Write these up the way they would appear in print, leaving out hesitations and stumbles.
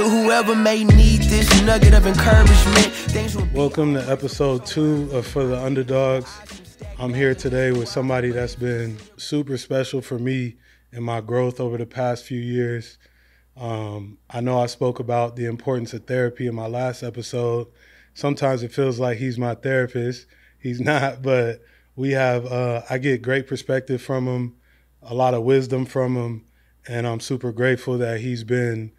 To whoever may need this nugget of encouragement, things will be. Welcome to episode 2 of For the Underdogs. I'm here today with somebody that's been super special for me in my growth over the past few years. I know I spoke about the importance of therapy in my last episode. Sometimes it feels like he's my therapist. He's not, but we have, I get great perspective from him, a lot of wisdom from him, and I'm super grateful that he's been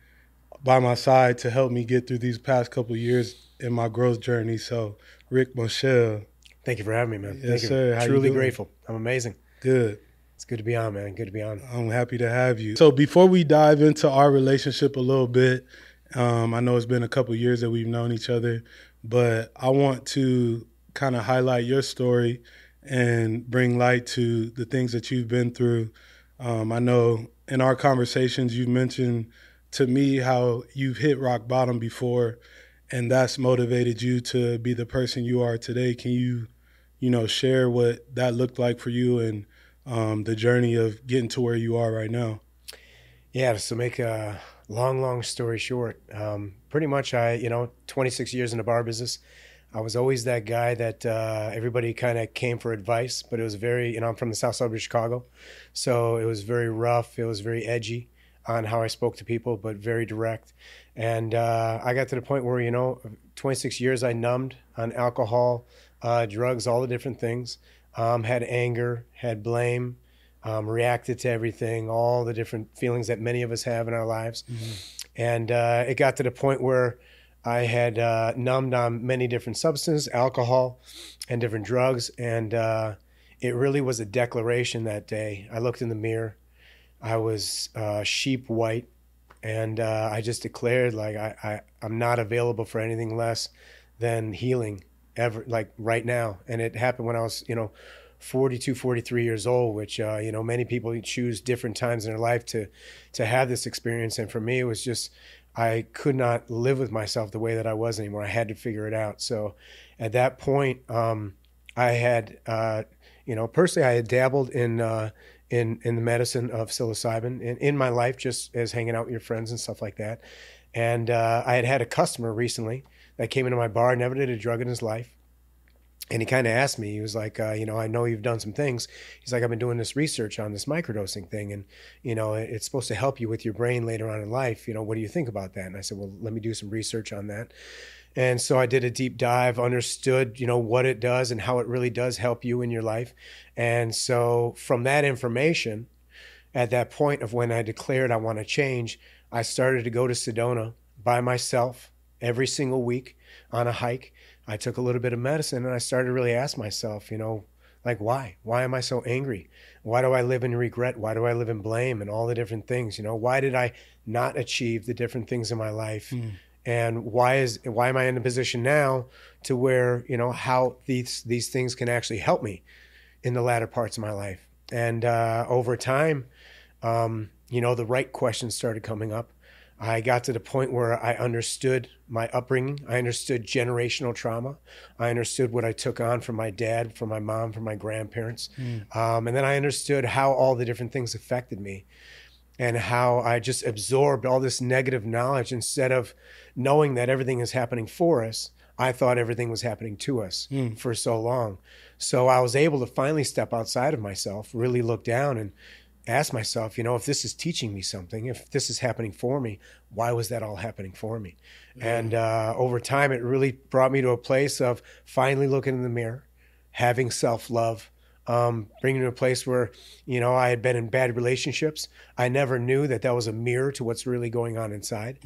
by my side to help me get through these past couple of years in my growth journey. So, Rick Moschel. Thank you for having me, man. Yes, Thank you. sir. How Truly you doing? grateful. I'm amazing. Good. It's good to be on, man. Good to be on. I'm happy to have you. So before we dive into our relationship a little bit, I know it's been a couple years that we've known each other, but I want to kind of highlight your story and bring light to the things that you've been through. I know in our conversations you've mentioned to me how you've hit rock bottom before, and that's motivated you to be the person you are today. Can you share what that looked like for you and the journey of getting to where you are right now? Yeah, so make a long story short, pretty much 26 years in the bar business. I was always that guy that everybody kind of came for advice, but it was very, I'm from the south side of Chicago, so it was very rough. It was very edgy on how I spoke to people, but very direct. And I got to the point where, 26 years I numbed on alcohol, drugs, all the different things. Had anger, had blame, reacted to everything, all the different feelings that many of us have in our lives. Mm-hmm. And it got to the point where I had numbed on many different substances, alcohol and different drugs. And it really was a declaration that day. I looked in the mirror. I was sheep white. And I just declared, like, I'm not available for anything less than healing ever, like right now. And it happened when I was, 42, 43 years old, which, many people choose different times in their life to have this experience. And for me, it was just, I could not live with myself the way that I was anymore. I had to figure it out. So at that point, I had, personally, I had dabbled in the medicine of psilocybin in my life, just as hanging out with your friends and stuff like that. And I had a customer recently that came into my bar, never did a drug in his life. And he kind of asked me, he was like, I know you've done some things. He's like, I've been doing this research on this microdosing thing. And, it's supposed to help you with your brain later on in life. What do you think about that? And I said, well, let me do some research on that. And so I did a deep dive, understood, what it does and how it really does help you in your life. And so from that information, at that point of when I declared I want to change, I started to go to Sedona by myself every single week on a hike. I took a little bit of medicine and I started to really ask myself, why? Why am I so angry? Why do I live in regret? Why do I live in blame and all the different things? Why did I not achieve the different things in my life? And why am I in a position now to where, how these things can actually help me in the latter parts of my life? And over time, the right questions started coming up. I got to the point where I understood my upbringing. I understood generational trauma. I understood what I took on from my dad, from my mom, from my grandparents. And then I understood how all the different things affected me and how I just absorbed all this negative knowledge. Instead of knowing that everything is happening for us, I thought everything was happening to us for so long. So I was able to finally step outside of myself, really look down and ask myself, if this is teaching me something, if this is happening for me, why was that all happening for me? And over time, it really brought me to a place of finally looking in the mirror, having self-love, bringing to a place where, I had been in bad relationships. I never knew that was a mirror to what's really going on inside.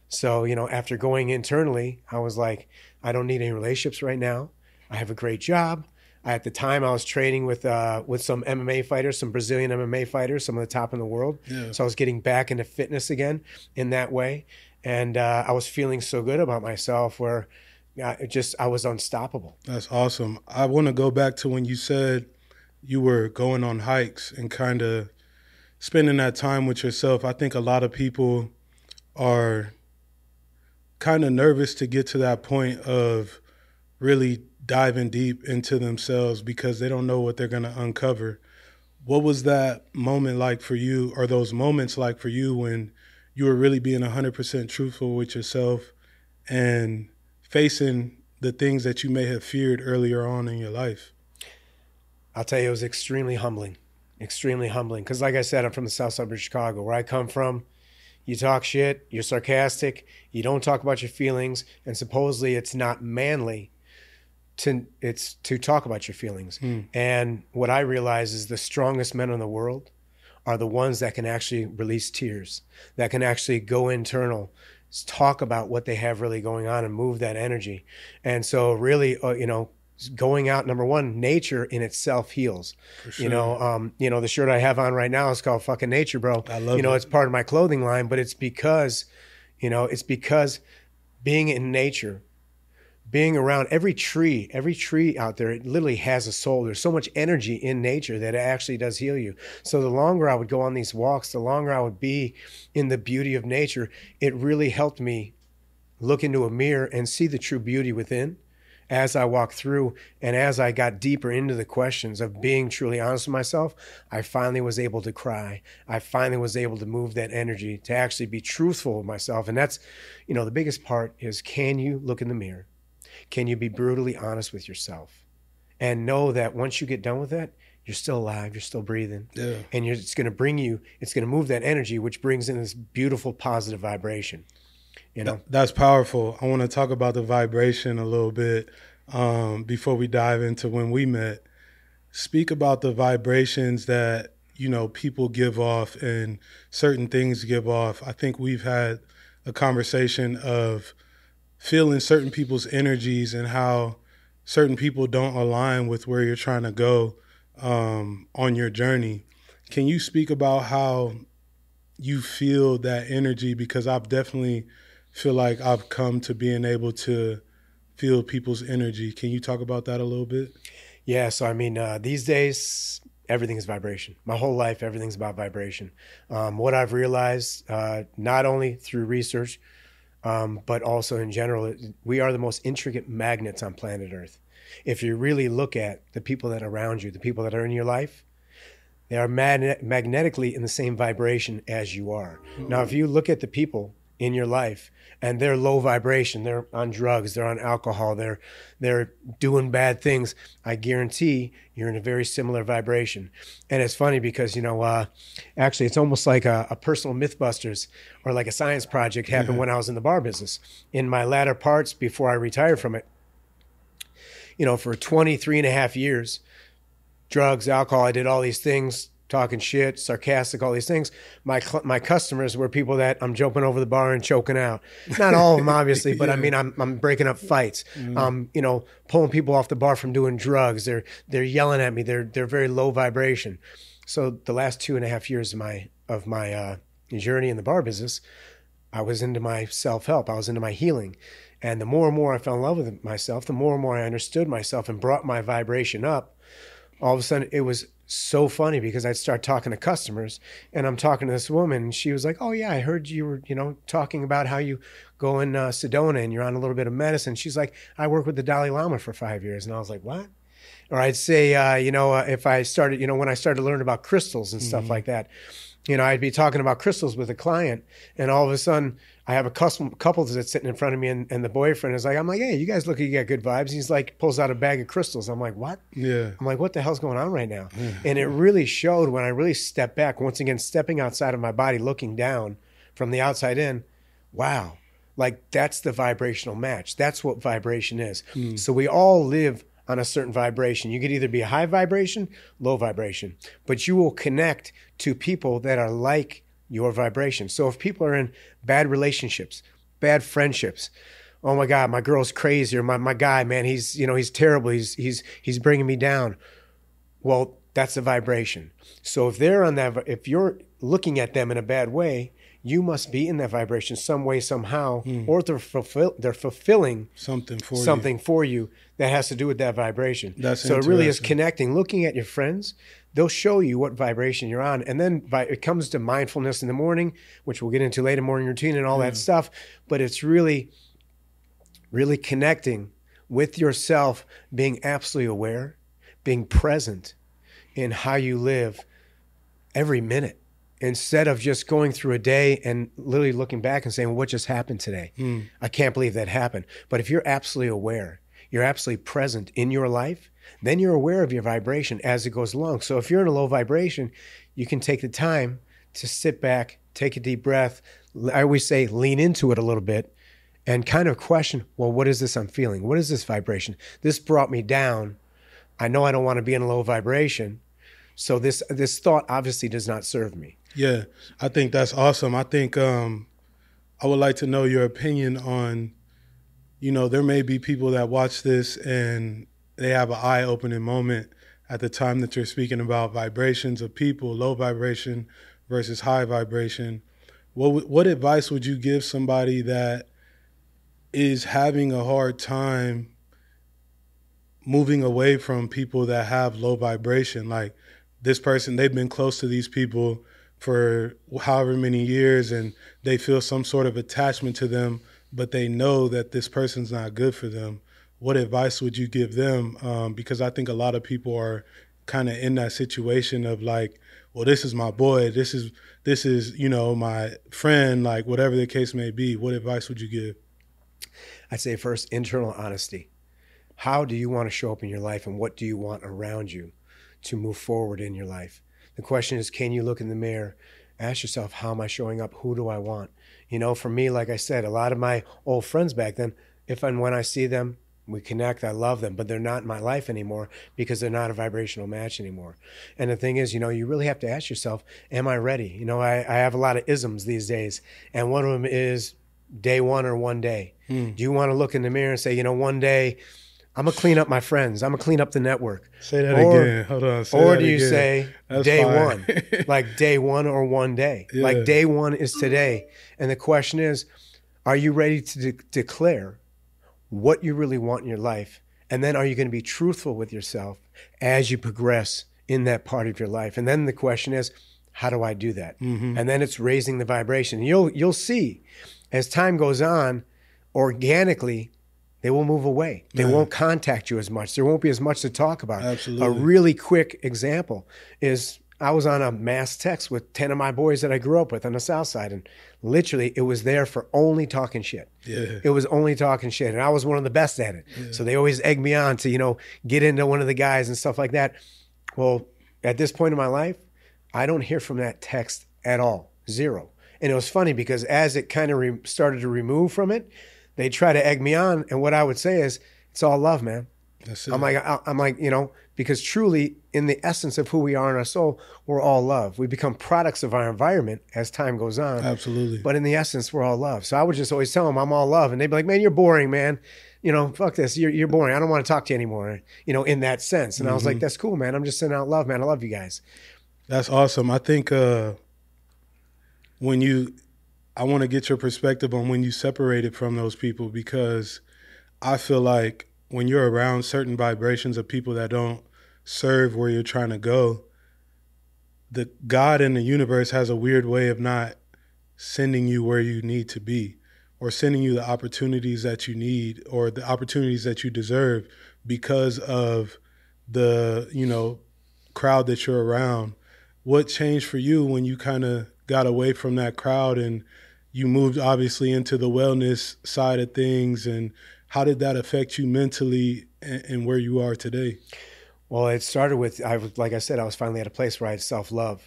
So, after going internally, I was like, I don't need any relationships right now. I have a great job. At the time, I was training with some MMA fighters, some Brazilian MMA fighters, some of the top in the world. Yeah. So I was getting back into fitness again in that way. And I was feeling so good about myself where I was unstoppable. That's awesome. I want to go back to when you said you were going on hikes and kind of spending that time with yourself. I think a lot of people are kind of nervous to get to that point of really diving deep into themselves because they don't know what they're going to uncover. What was that moment like for you, or those moments like for you when you were really being 100% truthful with yourself and facing the things that you may have feared earlier on in your life? I'll tell you, it was extremely humbling. Extremely humbling. Because like I said, I'm from the south suburbs of Chicago. Where I come from, you talk shit, you're sarcastic, you don't talk about your feelings, and supposedly it's not manly to talk about your feelings. And what I realize is the strongest men in the world are the ones that can actually release tears, that can actually go internal, talk about what they have really going on and move that energy. And so really, going out, number one, nature in itself heals. For sure. The shirt I have on right now is called fucking Nature, bro. I love it. It's part of my clothing line, but it's because being in nature, being around every tree out there, it literally has a soul. There's so much energy in nature that it actually does heal you. So the longer I would go on these walks, the longer I would be in the beauty of nature, it really helped me look into a mirror and see the true beauty within as I walked through. And as I got deeper into the questions of being truly honest with myself, I finally was able to cry. I finally was able to move that energy to actually be truthful with myself. And that's, the biggest part is, can you look in the mirror? Can you be brutally honest with yourself and know that once you get done with that, you're still alive, you're still breathing. Yeah. And it's going to move that energy, which brings in this beautiful positive vibration. That's powerful. I want to talk about the vibration a little bit before we dive into when we met. Speak about the vibrations that, people give off and certain things give off. I think we've had a conversation of feeling certain people's energies and how certain people don't align with where you're trying to go on your journey. Can you speak about how you feel that energy? Because I've definitely feel like I've come to being able to feel people's energy. Can you talk about that a little bit? Yeah. So, these days, everything is vibration. My whole life, everything's about vibration. What I've realized, not only through research, but also in general, we are the most intricate magnets on planet Earth. If you really look at the people that are around you, the people that are in your life, they are magnetically in the same vibration as you are. Mm-hmm. Now, if you look at the people in your life and they're low vibration, they're on drugs, they're on alcohol, they're doing bad things, I guarantee you're in a very similar vibration. And it's funny because, actually it's almost like a personal Mythbusters or like a science project happened when I was in the bar business. In my latter parts, before I retired from it, for 23 and a half years, drugs, alcohol, I did all these things, talking shit, sarcastic, all these things. My customers were people that I'm jumping over the bar and choking out. Not all of them, obviously, but yeah. I'm breaking up fights. Pulling people off the bar from doing drugs. They're yelling at me. They're very low vibration. So the last 2.5 years of my journey in the bar business, I was into my self-help. I was into my healing. And the more and more I fell in love with myself, the more and more I understood myself and brought my vibration up, all of a sudden it was so funny because I'd start talking to customers and I'm talking to this woman and she was like, oh yeah, I heard you were, talking about how you go in Sedona and you're on a little bit of medicine. She's like, I worked with the Dalai Lama for 5 years. And I was like, what? Or I'd say, if I started, when I started to learn about crystals and stuff like that, I'd be talking about crystals with a client and all of a sudden I have a couple that's sitting in front of me and the boyfriend is like, I'm like, hey, you guys look like you got good vibes. He's like, pulls out a bag of crystals. I'm like, what? Yeah. I'm like, what the hell's going on right now? Yeah. And it really showed when I really stepped back, once again, stepping outside of my body, looking down from the outside in, wow, like that's the vibrational match. That's what vibration is. So we all live on a certain vibration. You could either be a high vibration, low vibration, but you will connect to people that are like your vibration. So if people are in bad relationships, bad friendships, oh my God, my girl's crazy, or my guy, man, he's terrible. He's bringing me down. Well, that's a vibration. So if they're on that, if you're looking at them in a bad way, you must be in that vibration some way, somehow, or they're fulfilling something for you that has to do with that vibration. So it really is connecting, looking at your friends. They'll show you what vibration you're on. And then it comes to mindfulness in the morning, which we'll get into later, morning routine and all that stuff. But it's really, really connecting with yourself, being absolutely aware, being present in how you live every minute. instead of just going through a day and literally looking back and saying, well, what just happened today? I can't believe that happened. But if you're absolutely aware, you're absolutely present in your life, then you're aware of your vibration as it goes along. So if you're in a low vibration, you can take the time to sit back, take a deep breath. I always say lean into it a little bit and kind of question, well, what is this I'm feeling? What is this vibration? This brought me down. I know I don't want to be in a low vibration. So this thought obviously does not serve me. Yeah, I think that's awesome. I think I would like to know your opinion on, there may be people that watch this and they have an eye-opening moment at the time that you're speaking about vibrations of people, low vibration versus high vibration. What advice would you give somebody that is having a hard time moving away from people that have low vibration? Like this person, they've been close to these people for however many years and they feel some sort of attachment to them, but they know that this person's not good for them. What advice would you give them? Because I think a lot of people are kind of in that situation of like, well, this is my boy, this is my friend, like whatever the case may be. What advice would you give? I'd say first, internal honesty. How do you want to show up in your life and what do you want around you to move forward in your life? The question is, can you look in the mirror, ask yourself, how am I showing up? Who do I want? For me, like I said, a lot of my old friends back then, if and when I see them, we connect, I love them, but they're not in my life anymore because they're not a vibrational match anymore. And the thing is, you really have to ask yourself, am I ready? I have a lot of isms these days, and one of them is day one or one day. Do you want to look in the mirror and say, one day I'm going to clean up my friends, I'm going to clean up the network? Say that again. Hold on. Or do you say That's day fine. one, like day one or one day? Yeah. Like day one is today. And the question is, are you ready to declare what you really want in your life? And then are you going to be truthful with yourself as you progress in that part of your life? And then the question is, how do I do that? Mm-hmm. And then it's raising the vibration. You'll see as time goes on, organically, they will move away. They won't contact you as much. There won't be as much to talk about. Absolutely. A really quick example is I was on a mass text with 10 of my boys that I grew up with on the South Side, and literally it was there for only talking shit. Yeah. It was only talking shit, and I was one of the best at it. Yeah. So they always egg me on to, get into one of the guys and stuff like that. Well, at this point in my life, I don't hear from that text at all. Zero. And it was funny because as it kind of started to remove from it, they try to egg me on, and what I would say is, it's all love, man. That's it. I'm like, because truly, in the essence of who we are in our soul, we're all love. We become products of our environment as time goes on. Absolutely. But in the essence, we're all love. So I would just always tell them I'm all love, and they'd be like, man, you're boring, man. Fuck this. You're boring. I don't want to talk to you anymore, in that sense. And I was like, that's cool, man. I'm just sending out love, man. I love you guys. That's awesome. I think I want to get your perspective on when you separated from those people, because I feel like when you're around certain vibrations of people that don't serve where you're trying to go, the God in the universe has a weird way of not sending you where you need to be, or sending you the opportunities that you need or the opportunities that you deserve because of the, crowd that you're around. What changed for you when you kind of got away from that crowd and you moved obviously into the wellness side of things, and how did that affect you mentally and where you are today? Well, it started with, like I said, I was finally at a place where I had self-love.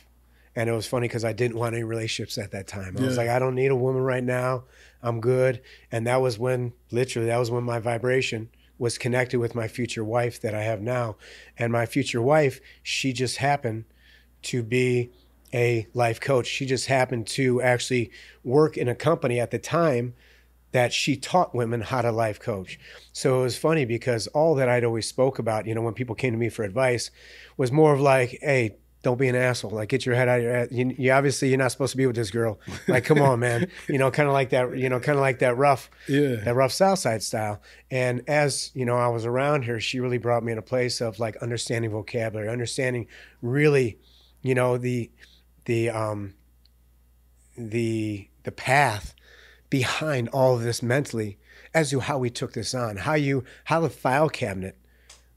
And it was funny because I didn't want any relationships at that time. I was like, I don't need a woman right now. I'm good. And that was when my vibration was connected with my future wife that I have now. And my future wife, she just happened to be a life coach. She just happened to actually work in a company at the time that she taught women how to life coach. So it was funny because all that I'd always spoke about, when people came to me for advice, was more of like, hey, don't be an asshole. Like, get your head out of your head. You obviously you're not supposed to be with this girl. Like, come on, man. Kind of like that rough South Side style. And as I was around her, she really brought me in a place of like understanding vocabulary, understanding really, the path behind all of this mentally as to how we took this on, how the file cabinet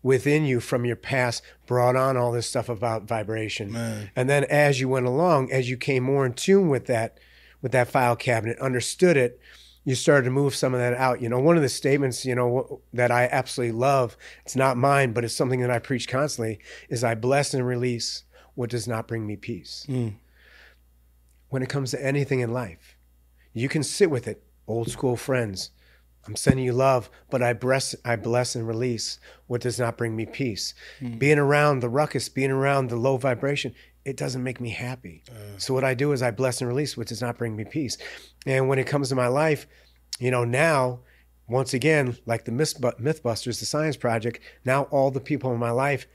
within you from your past brought on all this stuff about vibration. Man. And then as you went along, as you came more in tune with that file cabinet, understood it, you started to move some of that out. One of the statements, that I absolutely love, it's not mine, but it's something that I preach constantly, is I bless and release what does not bring me peace. When it comes to anything in life, you can sit with it. Old school friends, I'm sending you love, but I bless and release what does not bring me peace. Being around the ruckus, being around the low vibration, it doesn't make me happy. So what I do is I bless and release what does not bring me peace. And when it comes to my life, now, once again, like the Mythbusters, the Science Project, now all the people in my life,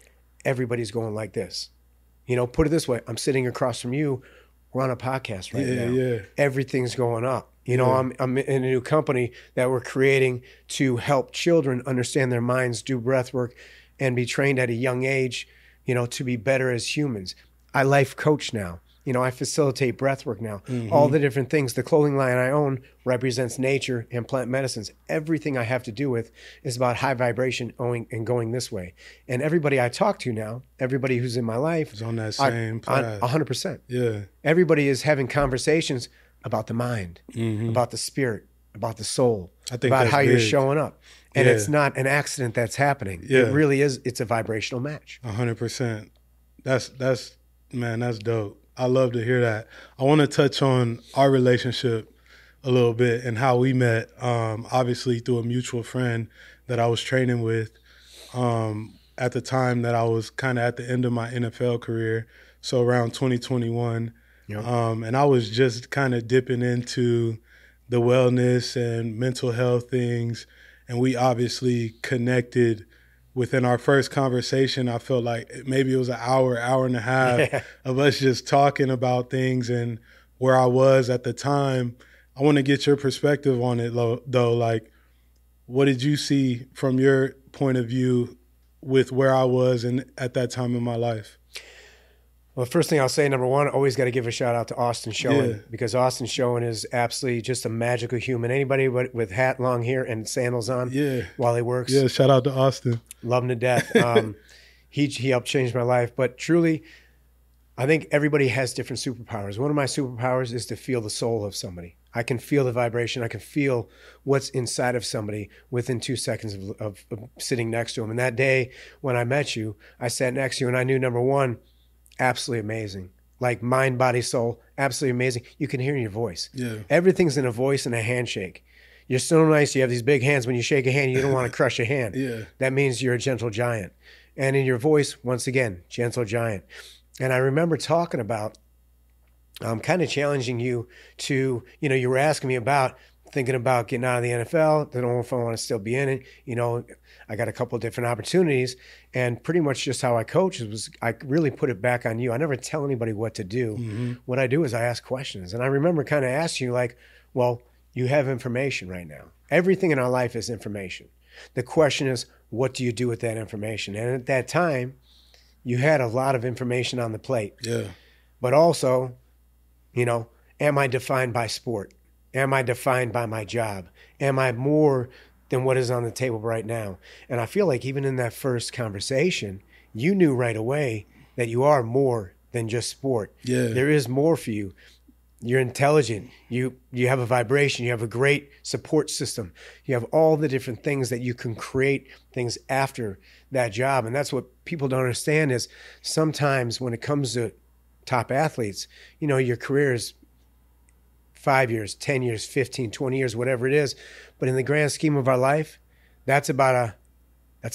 everybody's going like this. Put it this way, I'm sitting across from you, we're on a podcast right now. Yeah. Everything's going up. I'm in a new company that we're creating to help children understand their minds, do breath work, and be trained at a young age, to be better as humans. I life coach now. I facilitate breath work now. All the different things. The clothing line I own represents nature and plant medicines. Everything I have to do with is about high vibration and going this way. And everybody I talk to now, everybody who's in my life, is on that same path. 100%. Yeah. Everybody is having conversations about the mind, about the spirit, about the soul, I think about that's how you're big. showing up. And it's not an accident that's happening. Yeah. It really is. It's a vibrational match. 100%. That's man, that's dope. I love to hear that. I want to touch on our relationship a little bit and how we met, obviously through a mutual friend that I was training with at the time that I was kind of at the end of my NFL career, so around 2021. Yep. And I was just kind of dipping into the wellness and mental health things, and we obviously connected. Within our first conversation, I felt like maybe it was an hour and a half of us just talking about things and where I was at the time. I want to get your perspective on it, though. Like, what did you see from your point of view with where I was at that time in my life? Well, the first thing I'll say, number one, always got to give a shout out to Austin Schoen, Yeah. because Austin Schoen is absolutely just a magical human. Anybody with hat, long hair, and sandals on while he works. Yeah, shout out to Austin. Love him to death. He helped change my life. But truly, I think everybody has different superpowers. One of my superpowers is to feel the soul of somebody. I can feel the vibration. I can feel what's inside of somebody within 2 seconds of sitting next to him. And that day when I met you, I sat next to you and I knew, number one, absolutely amazing. Like mind, body, soul, absolutely amazing. You can hear in your voice. Yeah. Everything's in a voice and a handshake. You're so nice. You have these big hands. When you shake a hand, you don't want to crush a hand. Yeah. That means you're a gentle giant. And in your voice, once again, gentle giant. And I remember talking about, kind of challenging you to, you were asking me about thinking about getting out of the NFL. Don't know if I want to still be in it. I got a couple of different opportunities, and pretty much just how I coach was I really put it back on you. I never tell anybody what to do. What I do is I ask questions. And I remember kind of asking you like, well, you have information right now. Everything in our life is information. The question is, what do you do with that information? And at that time, you had a lot of information on the plate. Yeah. But also, am I defined by sport? Am I defined by my job? Am I more than what is on the table right now? And I feel like even in that first conversation, you knew right away that you are more than just sport. Yeah. There is more for you. You're intelligent. You have a vibration. You have a great support system. You have all the different things that you can create things after that job. And that's what people don't understand is sometimes when it comes to top athletes, your career is 5 years, 10 years, 15, 20 years, whatever it is. But in the grand scheme of our life, that's a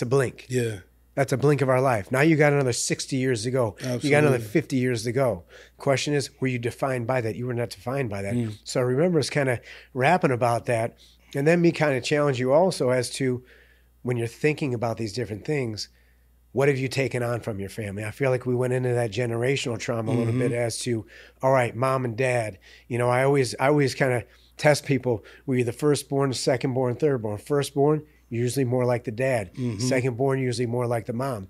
blink. Yeah. That's a blink of our life. Now you got another 60 years to go. Absolutely. You got another 50 years to go. Question is, were you defined by that? You were not defined by that. So I remember us kind of rapping about that. And then me kind of challenge you also as to when you're thinking about these different things, what have you taken on from your family? I feel like we went into that generational trauma a little bit as to, all right, mom and dad. I always kind of test people. Were you the firstborn, secondborn, thirdborn? Firstborn, usually more like the dad. Secondborn, usually more like the mom.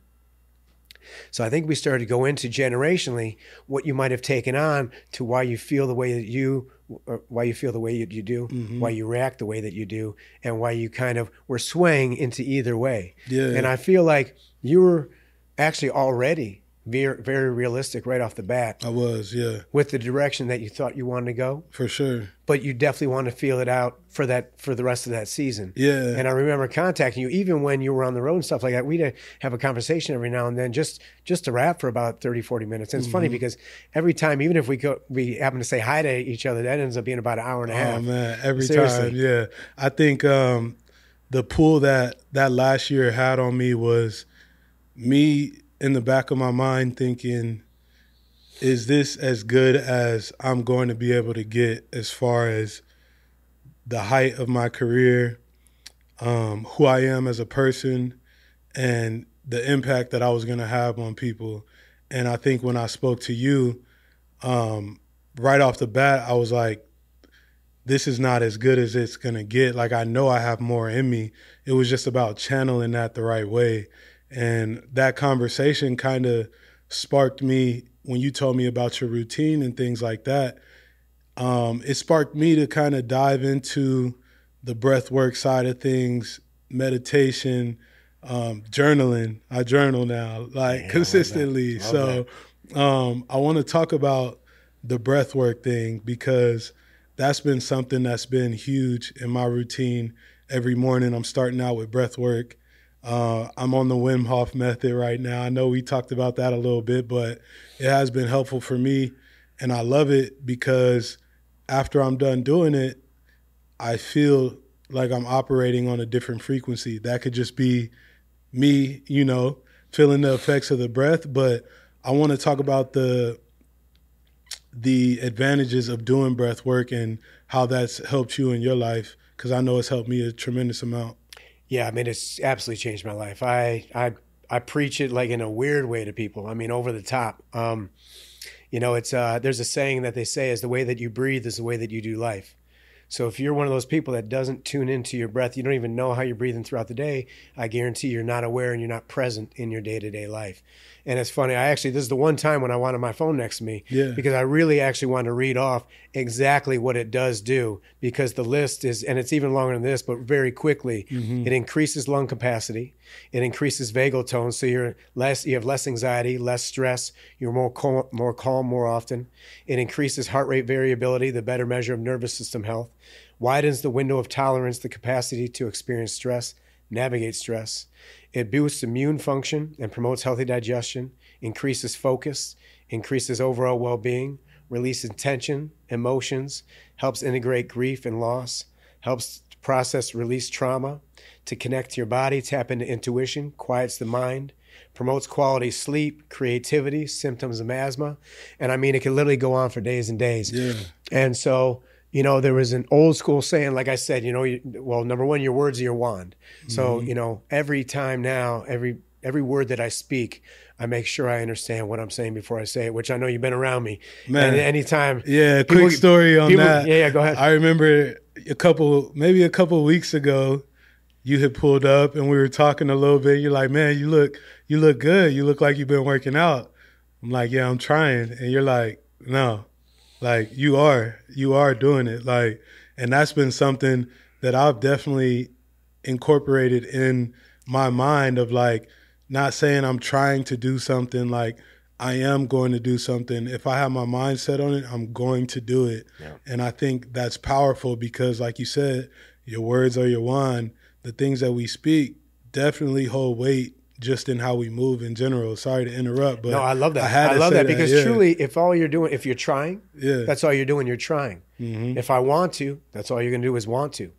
So I think we started to go into generationally what you might have taken on to why you feel the way that you, or why you feel the way you do, why you react the way that you do, and why you kind of were swaying into either way. Yeah. And I feel like you were actually already very, very realistic right off the bat. I was, yeah. With the direction that you thought you wanted to go. For sure. But you definitely want to feel it out for the rest of that season. Yeah. And I remember contacting you even when you were on the road and stuff like that. We'd have a conversation every now and then just to rap for about 30, 40 minutes. And it's funny because every time, even if we happen to say hi to each other, that ends up being about an hour and a half. Oh, man, every Seriously. time, yeah. I think the pull that last year had on me was me in the back of my mind thinking, is this as good as I'm going to be able to get as far as the height of my career, who I am as a person, and the impact that I was going to have on people? And I think when I spoke to you, right off the bat, I was like, this is not as good as it's going to get. Like, I know I have more in me. It was just about channeling that the right way. And that conversation kind of sparked me when you told me about your routine and things like that. It sparked me to kind of dive into the breath work side of things, meditation, journaling. I journal now, like, consistently. Love So I want to talk about the breath work thing because that's been something that's been huge in my routine. Every morning I'm starting out with breath work. I'm on the Wim Hof method right now. I know we talked about that a little bit, but it has been helpful for me. And I love it because after I'm done doing it, I feel like I'm operating on a different frequency. That could just be me, feeling the effects of the breath. But I want to talk about the advantages of doing breath work and how that's helped you in your life, because I know it's helped me a tremendous amount. Yeah, I mean, it's absolutely changed my life. I preach it like in a weird way to people. I mean, over the top. It's there's a saying that they say is the way that you breathe is the way that you do life. So if you're one of those people that doesn't tune into your breath, you don't even know how you're breathing throughout the day, I guarantee you're not aware and you're not present in your day-to-day life. And it's funny, this is the one time when I wanted my phone next to me, because I really actually wanted to read off exactly what it does do, because the list is, and it's even longer than this, but very quickly, it increases lung capacity, it increases vagal tone, so you have less anxiety, less stress, you're more calm more often. It increases heart rate variability, the better measure of nervous system health, widens the window of tolerance, the capacity to experience stress, navigate stress. It boosts immune function and promotes healthy digestion, increases focus, increases overall well-being, releases tension, emotions, helps integrate grief and loss, helps process release trauma, to connect to your body, tap into intuition, quiets the mind, promotes quality sleep, creativity, symptoms of asthma. And I mean, it can literally go on for days and days. Yeah. And so, there was an old school saying, like I said, number one, your words are your wand. So, every time now, every word that I speak, I make sure I understand what I'm saying before I say it, which I know you've been around me. Man. And anytime. Yeah, quick story on that. Yeah, go ahead. I remember a couple of weeks ago, you had pulled up and we were talking a little bit. You're like, man, you look good. You look like you've been working out. I'm like, yeah, I'm trying. And you're like, no. Like, you are doing it. Like, and that's been something that I've definitely incorporated in my mind of, like, not saying I'm trying to do something, like I am going to do something. If I have my mind set on it, I'm going to do it. Yeah. And I think that's powerful because, like you said, your words are your wand. The things that we speak definitely hold weight just in how we move in general. Sorry to interrupt, but no, I love that. I love that because truly, if you're trying, that's all you're doing. You're trying. Mm-hmm. If I want to, that's all you're going to do is want to.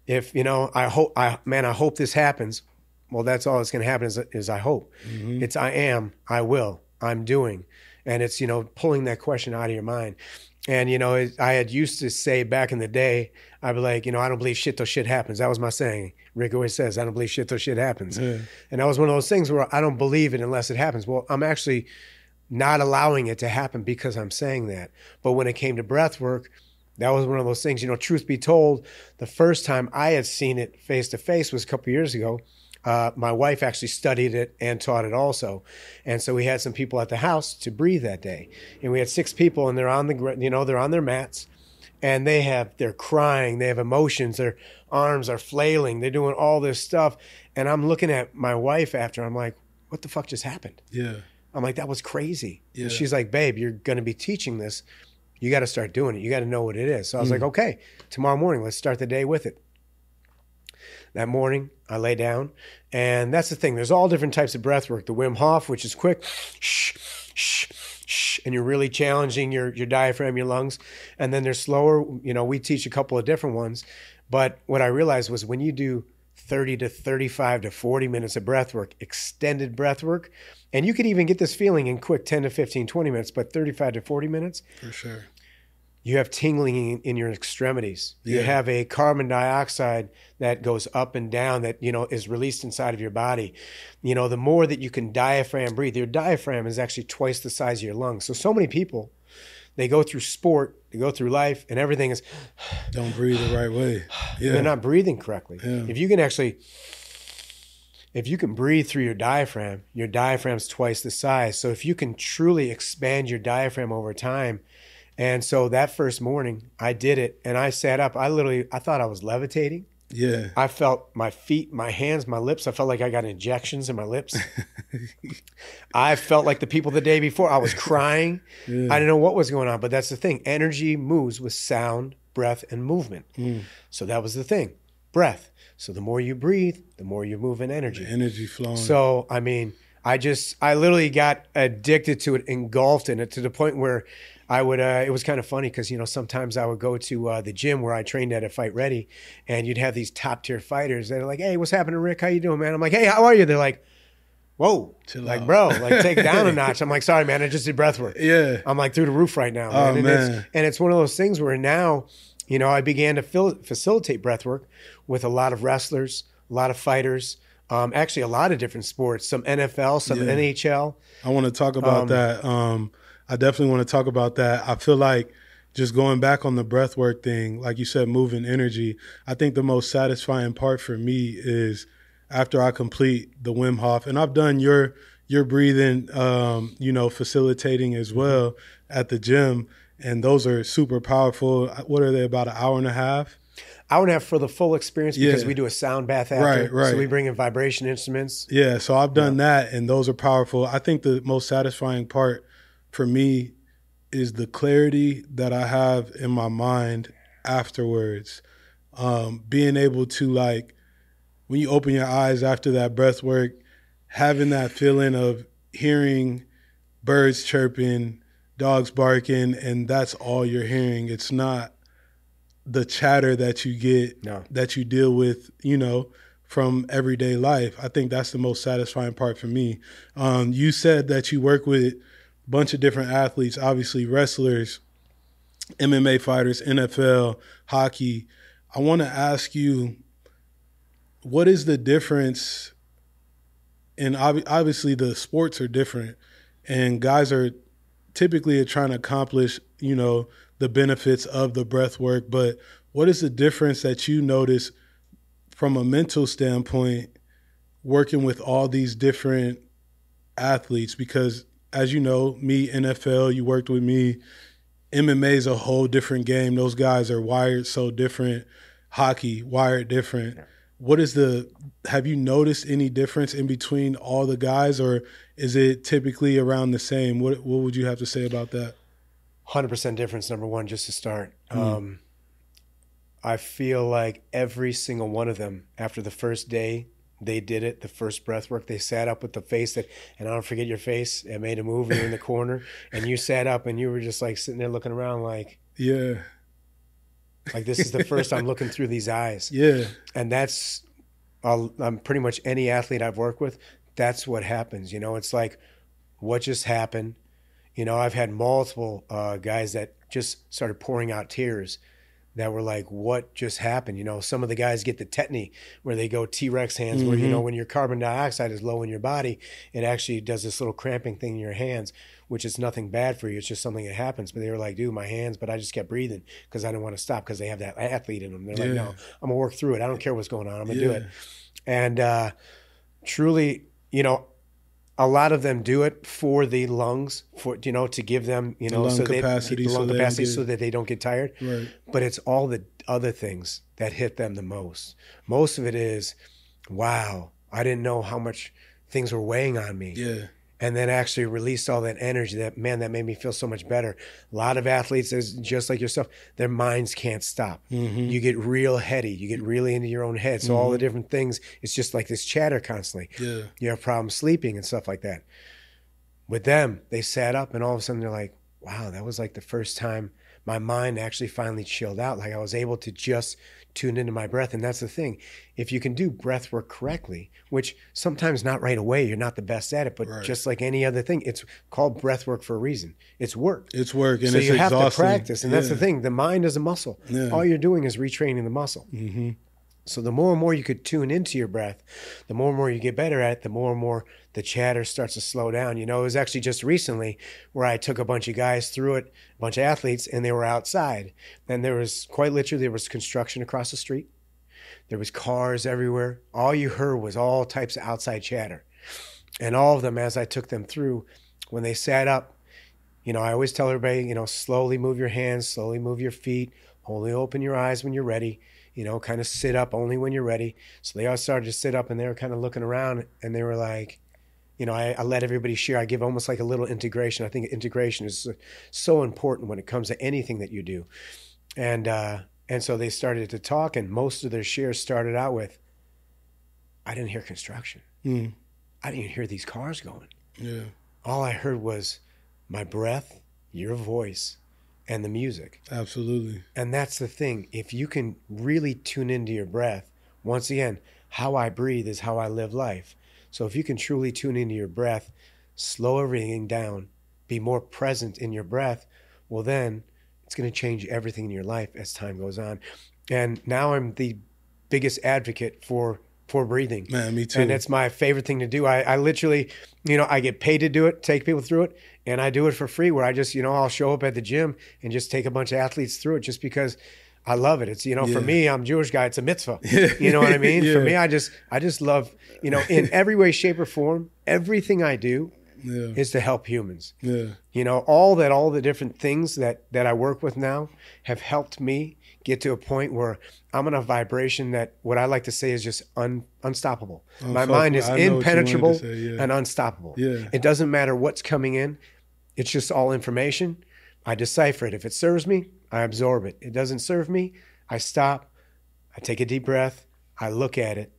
If, I hope this happens. Well, that's all that's going to happen is I hope. Mm-hmm. It's I am, I will, I'm doing. And it's, pulling that question out of your mind. And, I had used to say back in the day, I'd be like, I don't believe shit till shit happens. That was my saying. Rick always says, I don't believe shit till shit happens. Yeah. And that was one of those things where I don't believe it unless it happens. Well, I'm actually not allowing it to happen because I'm saying that. But when it came to breath work, that was one of those things, truth be told, the first time I had seen it face to face was a couple years ago. My wife actually studied it and taught it also. And so we had some people at the house to breathe that day. And we had 6 people, and they're on they're on their mats, and they're crying, they have emotions, their arms are flailing, they're doing all this stuff. And I'm looking at my wife after, I'm like, what the fuck just happened? Yeah. I'm like, that was crazy. Yeah. And she's like, babe, you're going to be teaching this. You got to start doing it. You got to know what it is. So I was like, okay, tomorrow morning, let's start the day with it. That morning, I lay down, and that's the thing. There's all different types of breath work. The Wim Hof, which is quick, shh, shh, shh, and you're really challenging your diaphragm, your lungs. And then there's slower. We teach a couple of different ones. But what I realized was when you do 30 to 35 to 40 minutes of breath work, extended breath work, and you could even get this feeling in quick 10 to 15, 20 minutes, but 35 to 40 minutes. For sure. You have tingling in your extremities. Yeah. You have a carbon dioxide that goes up and down that, is released inside of your body. The more that you can diaphragm breathe, your diaphragm is actually twice the size of your lungs. So many people, they go through sport, they go through life, and everything is... Don't breathe the right way. Yeah. They're not breathing correctly. Yeah. If you can breathe through your diaphragm's twice the size. So if you can truly expand your diaphragm over time. And so that first morning I did it, and I sat up. I thought I was levitating. Yeah. I felt my feet, my hands, my lips. I felt like I got injections in my lips. I felt like the people the day before. I was crying. Yeah. I didn't know what was going on, but that's the thing. Energy moves with sound, breath, and movement. So that was the thing. Breath. So the more you breathe, the more you move in energy. The energy flowing. So, I literally got addicted to it, engulfed in it to the point where I would, it was kind of funny because, sometimes I would go to the gym where I trained at Fight Ready, and you'd have these top tier fighters that are like, hey, what's happening, Rick? How you doing, man? I'm like, hey, how are you? They're like, whoa, chill like, out. bro, like take it down a notch. I'm like, sorry, man, I just did breath work. Yeah. I'm like through the roof right now, man. Oh, man. It's one of those things where now, I began to facilitate breath work with a lot of wrestlers, a lot of fighters, actually a lot of different sports, some NFL, some NHL. I want to talk about that. I definitely want to talk about that. I feel like just going back on the breathwork thing, like you said, moving energy, I think the most satisfying part for me is after I complete the Wim Hof, and I've done your breathing, facilitating as well at the gym, and those are super powerful. What are they, about an hour and a half? Hour and a half for the full experience because we do a sound bath after. Right. So we bring in vibration instruments. Yeah, so I've done that, and those are powerful. I think the most satisfying part for me is the clarity that I have in my mind afterwards. Being able to, like, when you open your eyes after that breath work, having that feeling of hearing birds chirping, dogs barking, and that's all you're hearing. It's not the chatter that you get, that you deal with, from everyday life. I think that's the most satisfying part for me. You said that you work with a bunch of different athletes, obviously wrestlers, MMA fighters, NFL, hockey. I want to ask you, what is the difference? And obviously the sports are different, and guys are typically trying to accomplish, the benefits of the breath work. But what is the difference that you notice from a mental standpoint working with all these different athletes? Because as you know, me, NFL, you worked with me. MMA is a whole different game. Those guys are wired so different. Hockey, wired different. Have you noticed any difference in between all the guys, or is it typically around the same? What would you have to say about that? 100% difference, number one, just to start. I feel like every single one of them, after the first day they did it, the first breath work, they sat up with the face that, and I don't forget your face, it made a move, you're in the corner, and you sat up and you were just like sitting there looking around like, yeah, like this is the first I'm looking through these eyes. Yeah. And that's, I'm pretty much any athlete I've worked with, that's what happens. It's like, what just happened? I've had multiple guys that just started pouring out tears that were like, what just happened? Some of the guys get the tetany where they go T-Rex hands where, when your carbon dioxide is low in your body, it actually does this little cramping thing in your hands, which is nothing bad for you. It's just something that happens. But they were like, dude, my hands, but I just kept breathing because I didn't want to stop because they have that athlete in them. They're like, no, I'm going to work through it. I don't care what's going on. I'm going to do it. And truly, a lot of them do it for the lungs, to give them, the lung capacity, so that they don't get tired. Right. But it's all the other things that hit them the most. Most of it is, wow, I didn't know how much things were weighing on me. Yeah. And then actually released all that energy. That made me feel so much better. A lot of athletes, just like yourself, their minds can't stop. Mm-hmm. You get real heady. You get really into your own head. So all the different things, it's just like this chatter constantly. Yeah. You have problems sleeping and stuff like that. With them, they sat up and all of a sudden they're like, wow, that was like the first time my mind actually finally chilled out. Like I was able to just tune into my breath. And that's the thing. If you can do breath work correctly, which sometimes not right away, you're not the best at it, but just like any other thing, it's called breath work for a reason. It's work. It's work, and so it's you exhausting. have to practice. And that's the thing. The mind is a muscle. Yeah. All you're doing is retraining the muscle. Mm-hmm. So the more and more you could tune into your breath, the more and more you get better at it, the more and more the chatter starts to slow down. It was actually just recently where I took a bunch of guys through it, a bunch of athletes, and they were outside. And there was construction across the street. There was cars everywhere. All you heard was all types of outside chatter. And all of them, as I took them through, when they sat up, I always tell everybody, slowly move your hands, slowly move your feet, only open your eyes when you're ready. Kind of sit up only when you're ready. So they all started to sit up and they were kind of looking around and they were like, I let everybody share. I give almost like a little integration. I think integration is so important when it comes to anything that you do. And so they started to talk and most of their shares started out with, I didn't hear construction. I didn't even hear these cars going. Yeah. All I heard was my breath, your voice, and the music. Absolutely. And that's the thing. If you can really tune into your breath, once again, how I breathe is how I live life. So if you can truly tune into your breath, slow everything down, be more present in your breath, well then it's going to change everything in your life as time goes on. And now I'm the biggest advocate for breathing. Man, me too. And it's my favorite thing to do. I literally, I get paid to do it, take people through it, and I do it for free where I just, I'll show up at the gym and just take a bunch of athletes through it just because I love it. It's, for me, I'm a Jewish guy, it's a mitzvah. You know what I mean? Yeah. For me, I just love, in every way, shape, or form, everything I do is to help humans. Yeah. All the different things that I work with now have helped me get to a point where I'm in a vibration that what I like to say is just unstoppable. My mind is impenetrable and unstoppable. Yeah. It doesn't matter what's coming in. It's just all information. I decipher it. If it serves me, I absorb it. It doesn't serve me, I stop. I take a deep breath. I look at it.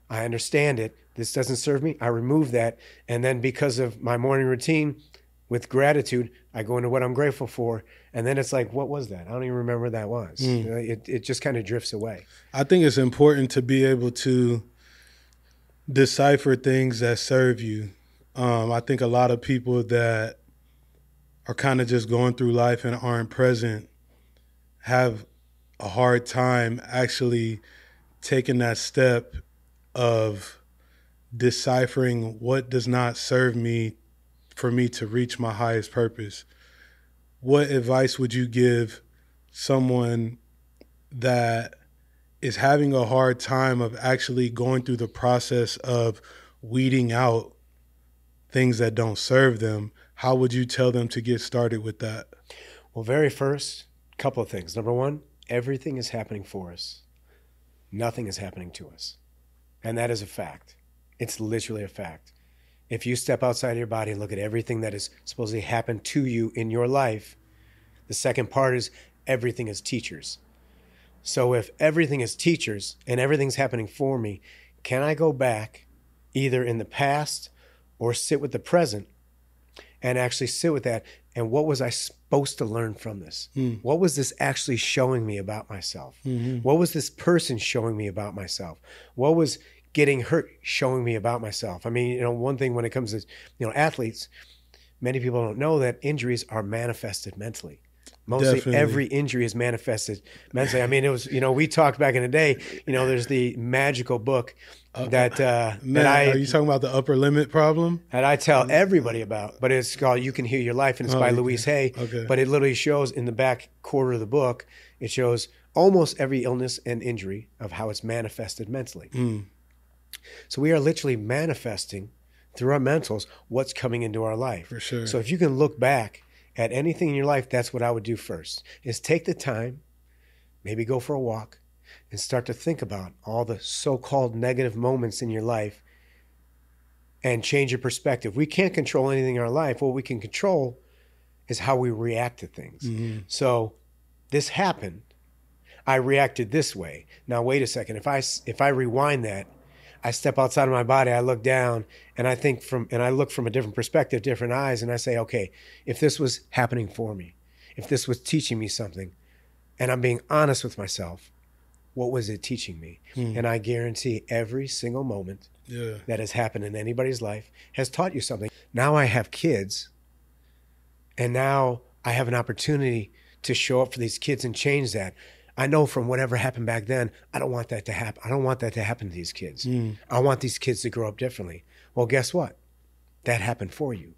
I understand it. This doesn't serve me. I remove that. And then because of my morning routine, with gratitude, I go into what I'm grateful for. And then it's like, what was that? I don't even remember what that was. It just kind of drifts away. I think it's important to be able to decipher things that serve you. I think a lot of people that are kind of just going through life and aren't present have a hard time actually taking that step of deciphering what does not serve me for me to reach my highest purpose. What advice would you give someone that is having a hard time of actually going through the process of weeding out things that don't serve them? How would you tell them to get started with that? Well, very first, couple of things. Number one, everything is happening for us. Nothing is happening to us. And that is a fact. It's literally a fact. If you step outside your body and look at everything that has supposedly happened to you in your life, the second part is everything is teachers. So if everything is teachers and everything's happening for me, can I go back either in the past or sit with the present and actually sit with that? And what was I supposed to learn from this? What was this actually showing me about myself? What was this person showing me about myself? What was getting hurt showing me about myself? I mean, one thing when it comes to, athletes, many people don't know that injuries are manifested mentally. Mostly Definitely. Every injury is manifested mentally. I mean, it was, we talked back in the day, there's the magical book that are you talking about the upper limit problem? that I tell everybody about, but it's called You Can Heal Your Life, and it's by Louise Hay. Okay. But it literally shows in the back quarter of the book, it shows almost every illness and injury of how it's manifested mentally. So we are literally manifesting through our mentals what's coming into our life. For sure. So if you can look back at anything in your life, that's what I would do first, is take the time, maybe go for a walk, and start to think about all the so-called negative moments in your life and change your perspective. We can't control anything in our life. What we can control is how we react to things. Mm-hmm. So this happened. I reacted this way. Now, wait a second. If I rewind that, I step outside of my body, I look down, and I look from a different perspective, different eyes, and I say, okay, if this was happening for me, if this was teaching me something, and I'm being honest with myself, what was it teaching me? And I guarantee every single moment that has happened in anybody's life has taught you something. Now I have kids, and now I have an opportunity to show up for these kids and change that. I know from whatever happened back then, I don't want that to happen. I don't want that to happen to these kids. I want these kids to grow up differently. Well, guess what? That happened for you.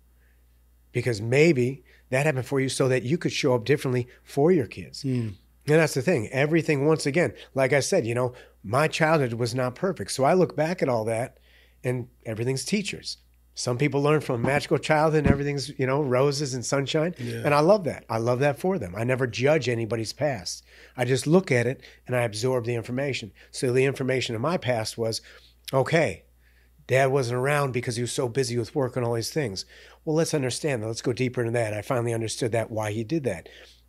Because maybe that happened for you so that you could show up differently for your kids. And that's the thing. Everything, once again, like I said, my childhood was not perfect. So I look back at all that, and everything's teachers. Some people learn from a magical childhood and everything's, roses and sunshine. Yeah. And I love that. I love that for them. I never judge anybody's past. I just look at it and I absorb the information. So the information in my past was, okay, Dad wasn't around because he was so busy with work and all these things. Well, let's understand that. Let's go deeper into that. I finally understood that, why he did that.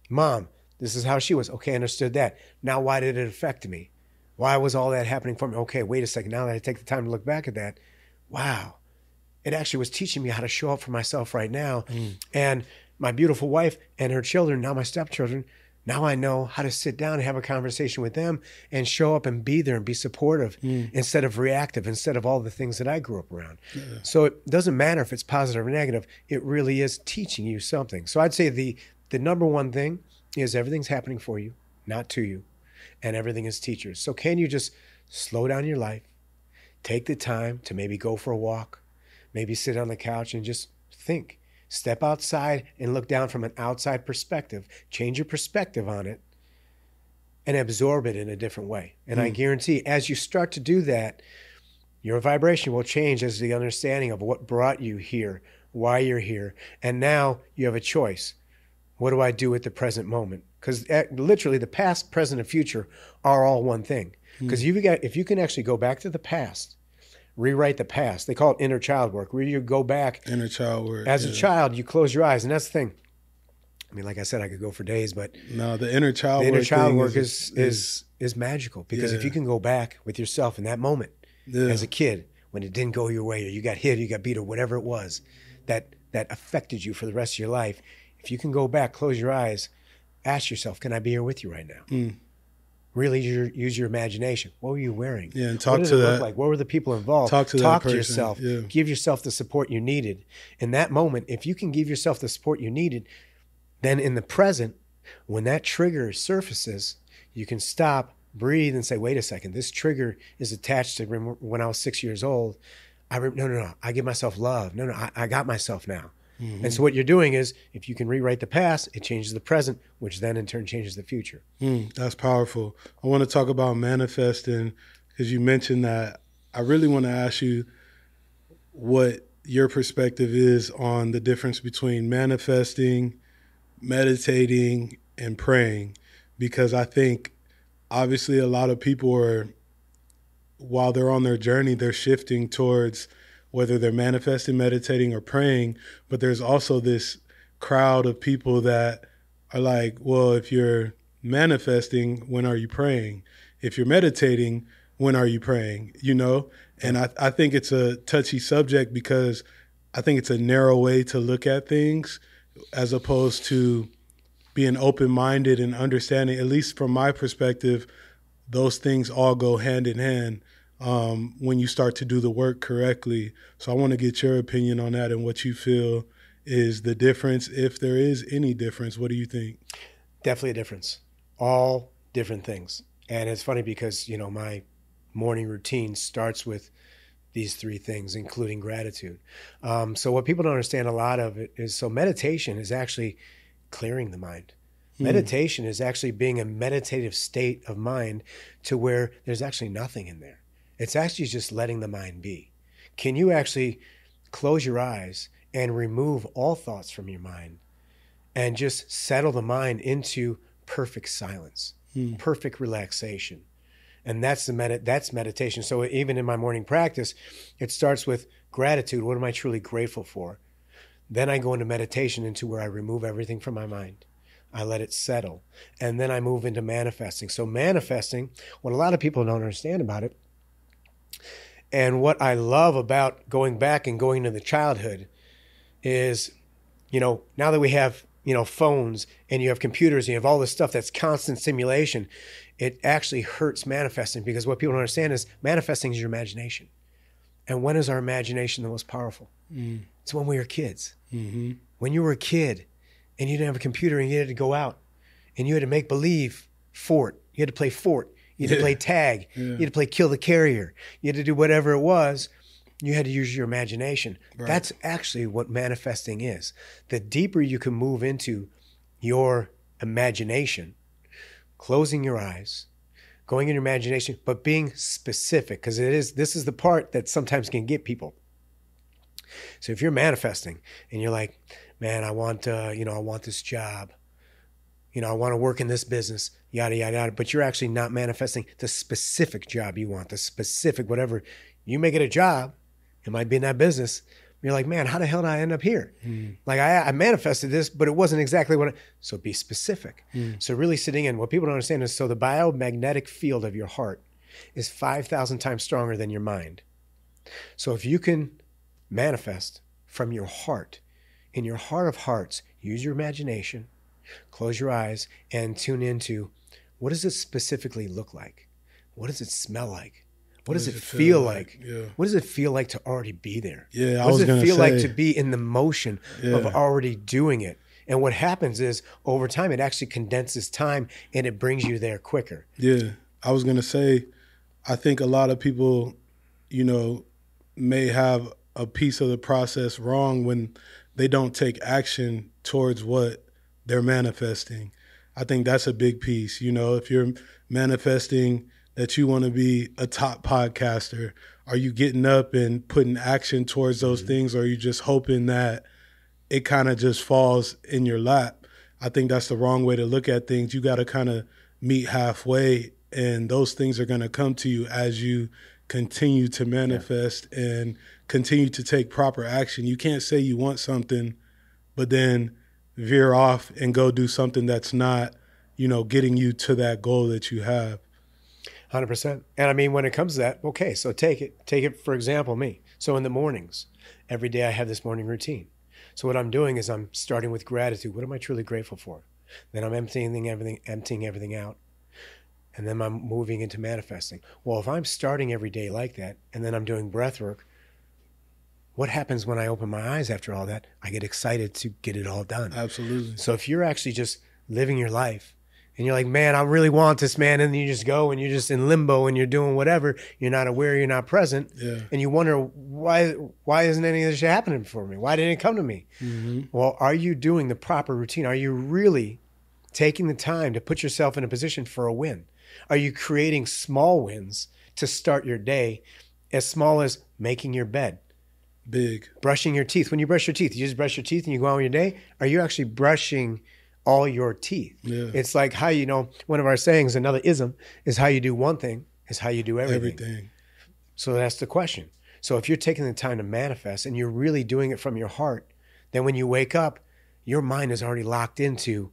Mom, this is how she was. Okay, I understood that. Now, why did it affect me? Why was all that happening for me? Okay, wait a second. Now that I take the time to look back at that, wow. It actually was teaching me how to show up for myself right now. And my beautiful wife and her children, now my stepchildren, now I know how to sit down and have a conversation with them and show up and be there and be supportive instead of reactive, instead of all the things that I grew up around. Yeah. So it doesn't matter if it's positive or negative. It really is teaching you something. So I'd say the number one thing is everything's happening for you, not to you, and everything is teachers. So can you just slow down your life, take the time to maybe go for a walk, maybe sit on the couch and just think. Step outside and look down from an outside perspective. Change your perspective on it and absorb it in a different way. And I guarantee as you start to do that, your vibration will change as the understanding of what brought you here, why you're here. And now you have a choice. What do I do at the present moment? Because literally the past, present, and future are all one thing. Because if you can actually go back to the past, rewrite the past. They call it inner child work, where you go back. Inner child work. As a child, you close your eyes. And that's the thing. I mean, like I said, I could go for days, but no, the inner child work is magical. Because if you can go back with yourself in that moment as a kid, when it didn't go your way, or you got hit, or you got beat, or whatever it was, that affected you for the rest of your life. If you can go back, close your eyes, ask yourself, can I be here with you right now? Really use your imagination. What were you wearing? Yeah, and talk to that. Look like? What were the people involved? Talk to yourself. Yeah. Give yourself the support you needed. In that moment, if you can give yourself the support you needed, then in the present, when that trigger surfaces, you can stop, breathe, and say, wait a second, this trigger is attached to when I was 6 years old. No. I give myself love. No, I got myself now. And so what you're doing is, if you can rewrite the past, it changes the present, which then in turn changes the future. That's powerful. I want to talk about manifesting, because you mentioned that. I really want to ask you what your perspective is on the difference between manifesting, meditating, and praying, because I think obviously a lot of people while they're on their journey, they're shifting towards whether they're manifesting, meditating, or praying. But there's also this crowd of people that are like, well, if you're manifesting, when are you praying? If you're meditating, when are you praying? And I think it's a touchy subject, because I think it's a narrow way to look at things, as opposed to being open-minded and understanding. At least from my perspective, those things all go hand in hand when you start to do the work correctly. So I want to get your opinion on that and what you feel is the difference, if there is any difference. What do you think? Definitely a difference. All different things. And it's funny because, my morning routine starts with these three things, including gratitude. So what people don't understand a lot of it is, so meditation is actually clearing the mind. Meditation is actually being a meditative state of mind to where there's actually nothing in there. It's actually just letting the mind be. Can you actually close your eyes and remove all thoughts from your mind and just settle the mind into perfect silence, perfect relaxation? And that's that's meditation. So even in my morning practice, it starts with gratitude. What am I truly grateful for? Then I go into meditation, into where I remove everything from my mind. I let it settle. And then I move into manifesting. So manifesting, what a lot of people don't understand about it, and what I love about going back and going into the childhood is, now that we have, phones and you have computers and you have all this stuff that's constant stimulation, it actually hurts manifesting, because what people don't understand is manifesting is your imagination. And when is our imagination the most powerful? It's when we were kids. Mm-hmm. When you were a kid and you didn't have a computer and you had to go out and you had to make believe fort. You had to play fort. You had to play tag. Yeah. You had to play kill the carrier. You had to do whatever it was. You had to use your imagination. Right. That's actually what manifesting is. The deeper you can move into your imagination, closing your eyes, going in your imagination, but being specific, because this is the part that sometimes can get people. So if you're manifesting and you're like, man, I want this job. I want to work in this business, yada, yada, yada. But you're actually not manifesting the specific job you want, the specific whatever. You make it a job. It might be in that business. You're like, man, how the hell did I end up here? Like I manifested this, but it wasn't exactly what so be specific. So really sitting in, what people don't understand is, so the biomagnetic field of your heart is 5,000 times stronger than your mind. So if you can manifest from your heart, in your heart of hearts, use your imagination, close your eyes, and tune into, what does it specifically look like? What does it smell like? What does it feel like? Yeah. What does it feel like to already be there? Yeah, what does it feel like to be in the motion of already doing it? And what happens is, over time, it actually condenses time and it brings you there quicker. Yeah, I was going to say, I think a lot of people, may have a piece of the process wrong when they don't take action towards what they're manifesting. I think that's a big piece. If you're manifesting that you want to be a top podcaster, are you getting up and putting action towards those things, or are you just hoping that it kind of just falls in your lap? I think that's the wrong way to look at things. You got to kind of meet halfway, and those things are going to come to you as you continue to manifest and continue to take proper action. You can't say you want something, but then veer off and go do something that's not, getting you to that goal that you have. 100%. And I mean, when it comes to that, okay, so take it, for example, me. So in the mornings, every day I have this morning routine. So what I'm doing is I'm starting with gratitude. What am I truly grateful for? Then I'm emptying everything out. And then I'm moving into manifesting. Well, if I'm starting every day like that, and then I'm doing breath work, what happens when I open my eyes after all that? I get excited to get it all done. Absolutely. So if you're actually just living your life, and you're like, man, I really want this, man. And then you just go and you're just in limbo and you're doing whatever. You're not aware, you're not present. Yeah. And you wonder, why isn't any of this shit happening for me? Why didn't it come to me? Mm-hmm. Well, are you doing the proper routine? Are you really taking the time to put yourself in a position for a win? Are you creating small wins to start your day, as small as making your bed? Big. Brushing your teeth. When you brush your teeth, you just brush your teeth and you go on with your day? Are you actually brushing all your teeth? Yeah. It's like how, one of our sayings, another ism, is how you do one thing is how you do everything. So that's the question. So if you're taking the time to manifest and you're really doing it from your heart, then when you wake up, your mind is already locked into,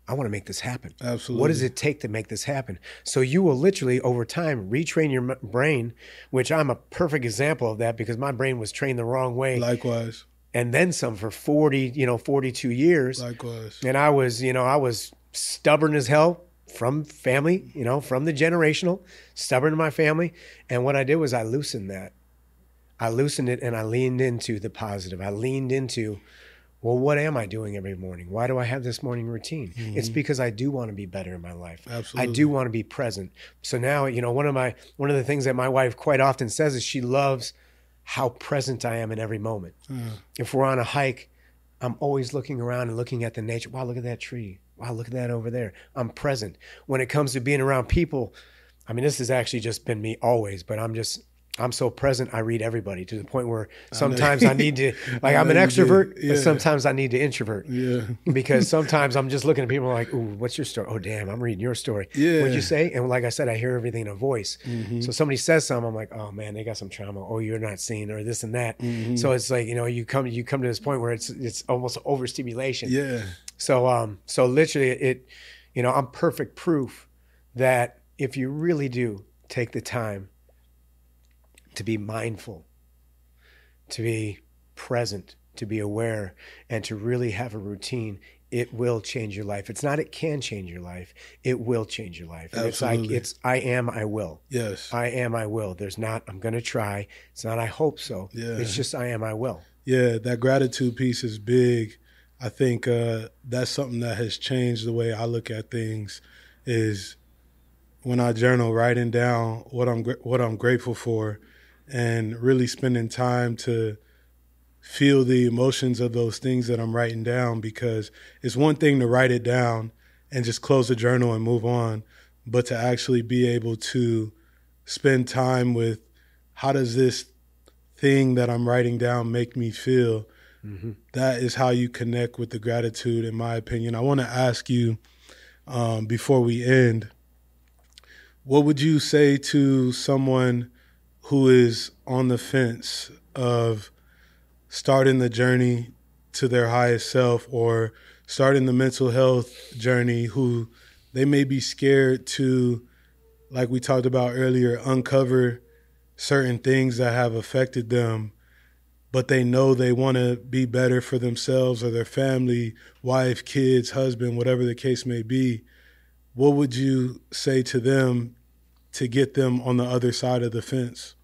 I want to make this happen. Absolutely. What does it take to make this happen? So you will literally, over time, retrain your brain, which I'm a perfect example of that, because my brain was trained the wrong way. Likewise. And then some for 42 years. Likewise. And I was stubborn as hell from family, from the generational, stubborn in my family. And what I did was I loosened that. I loosened it and I leaned into the positive. I leaned into, well, what am I doing every morning? Why do I have this morning routine? Mm-hmm. It's because I do want to be better in my life. Absolutely. I do want to be present. So now, one of the things that my wife quite often says is she loves how present I am in every moment. If we're on a hike, I'm always looking around and looking at the nature. Wow, look at that tree. Wow, look at that over there. I'm present. When it comes to being around people, I mean, this has actually just been me always, but I'm so present. I read everybody to the point where sometimes I need to, like, I'm an extrovert, but sometimes I need to introvert. Yeah. Because sometimes I'm just looking at people like, ooh, what's your story? Oh, damn, I'm reading your story. Yeah. What'd you say? And like I said, I hear everything in a voice. So somebody says something, I'm like, oh man, they got some trauma. Oh, you're not seeing, or this and that. So it's like, you come to this point where it's almost overstimulation. Yeah. So literally I'm perfect proof that if you really do take the time to be mindful, to be present, to be aware, and to really have a routine, it will change your life. It's not it can change your life, it will change your life. And Absolutely. it's like, I will. Yes. I will. There's not, I'm going to try. It's not, I hope so. Yeah. It's just, I will. Yeah, that gratitude piece is big. I think that's something that has changed the way I look at things is when I journal, writing down what I'm grateful for and really spending time to feel the emotions of those things that I'm writing down, because it's one thing to write it down and just close the journal and move on, but to actually be able to spend time with how does this thing that I'm writing down make me feel. That is how you connect with the gratitude, in my opinion. I want to ask you, before we end, what would you say to someone who is on the fence of starting the journey to their highest self or starting the mental health journey, who they may be scared to, like we talked about earlier, uncover certain things that have affected them, but they know they want to be better for themselves or their family, wife, kids, husband, whatever the case may be? What would you say to them to get them on the other side of the fence?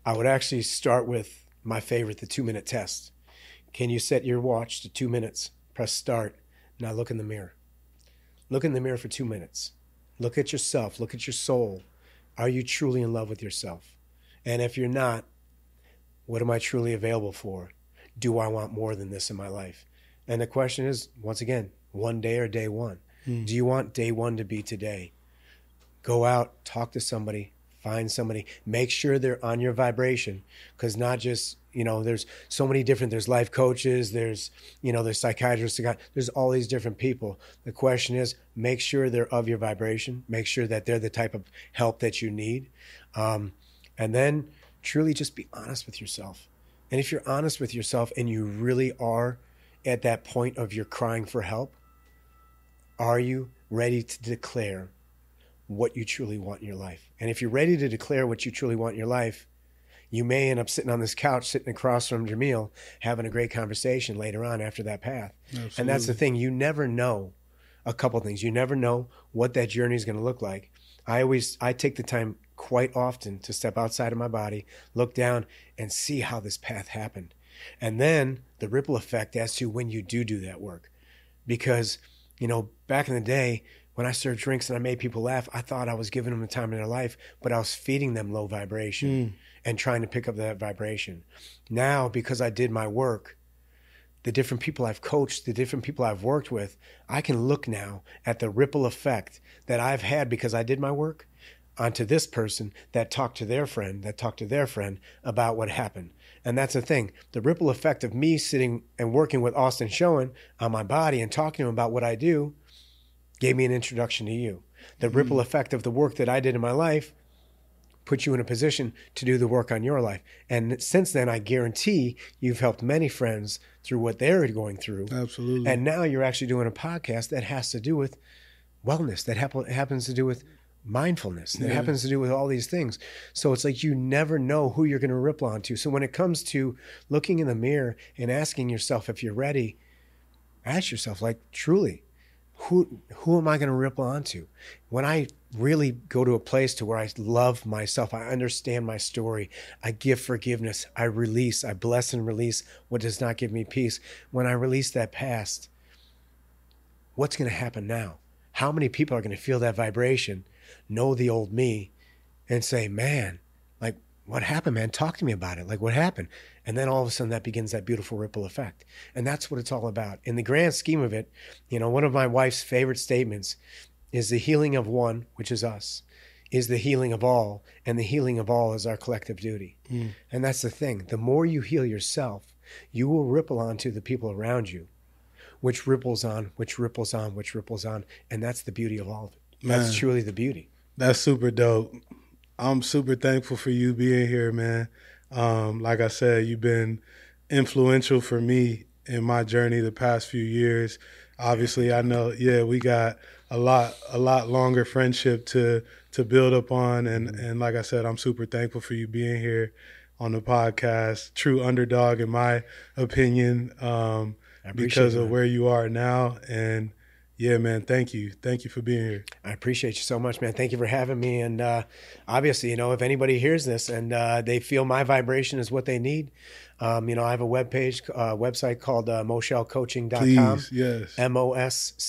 I would actually start with my favorite, the 2-minute test. Can you set your watch to 2 minutes? Press start. Now look in the mirror. Look in the mirror for 2 minutes. Look at yourself. Look at your soul. Are you truly in love with yourself? And if you're not, what am I truly available for? Do I want more than this in my life? And the question is, once again, one day or day one? Do you want day one to be today? Go out, talk to somebody, find somebody, make sure they're on your vibration, because not just, there's so many different, there's life coaches, there's psychiatrists, there's all these different people. The question is, make sure they're of your vibration, make sure that they're the type of help that you need. And then truly just be honest with yourself. And if you're honest with yourself and you really are at that point of you're crying for help, are you ready to declare what you truly want in your life? And if you're ready to declare what you truly want in your life, you may end up sitting on this couch, sitting across from Jamil, having a great conversation later on after that path. Absolutely. And that's the thing. You never know a couple things. You never know what that journey is going to look like. I take the time quite often to step outside of my body, look down, and see how this path happened. And then the ripple effect as to when you do that work. Because, back in the day, when I served drinks and I made people laugh, I thought I was giving them the time of their life, but I was feeding them low vibration and trying to pick up that vibration. Now, because I did my work, the different people I've coached, the different people I've worked with, I can look now at the ripple effect that I've had because I did my work onto this person that talked to their friend, about what happened. And that's the thing. The ripple effect of me sitting and working with Austin Schoen on my body and talking to him about what I do gave me an introduction to you. The ripple effect of the work that I did in my life put you in a position to do the work on your life. And since then, I guarantee you've helped many friends through what they're going through. Absolutely. And now you're actually doing a podcast that has to do with wellness, that happens to do with mindfulness, that happens to do with all these things. So it's like you never know who you're going to ripple onto. So when it comes to looking in the mirror and asking yourself if you're ready, ask yourself, like, truly, who am I going to ripple onto? When I really go to a place to where I love myself, I understand my story, I give forgiveness, I release, I bless and release what does not give me peace. When I release that past, what's going to happen now? How many people are going to feel that vibration, know the old me, and say, man, like, what happened, man? Talk to me about it. Like, what happened? And then all of a sudden that begins that beautiful ripple effect. And that's what it's all about. In the grand scheme of it, one of my wife's favorite statements is the healing of one, which is us, is the healing of all, and the healing of all is our collective duty. And that's the thing. The more you heal yourself, you will ripple onto the people around you, which ripples on, which ripples on, which ripples on. And that's the beauty of all of it. Man, that's truly the beauty. That's super dope. I'm super thankful for you being here, man. Like I said, you've been influential for me in my journey the past few years. Obviously, I know, we got a lot longer friendship to build upon. And like I said, I'm super thankful for you being here on the podcast. True underdog, in my opinion, because of where you are now. And yeah, man, thank you. Thank you for being here. I appreciate you so much, man. Thank you for having me. And obviously, if anybody hears this and they feel my vibration is what they need, I have a website called moshelcoaching.com. Please, yes. Moschel,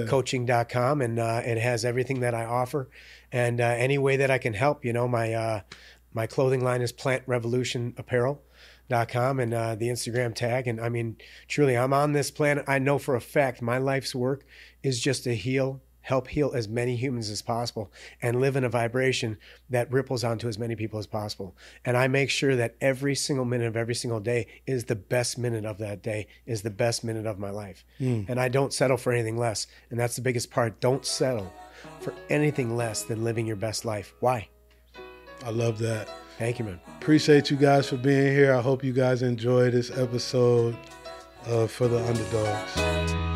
coaching.com. And it has everything that I offer. And any way that I can help, my clothing line is Plant Revolution Apparel.com and the Instagram tag. And I mean, truly, I'm on this planet. I know for a fact my life's work is just to help heal as many humans as possible and live in a vibration that ripples onto as many people as possible. And I make sure that every single minute of every single day is the best minute of that day, is the best minute of my life. And I don't settle for anything less. And that's the biggest part. Don't settle for anything less than living your best life. Why? I love that. Thank you, man. Appreciate you guys for being here. I hope you guys enjoy this episode For the Underdogs.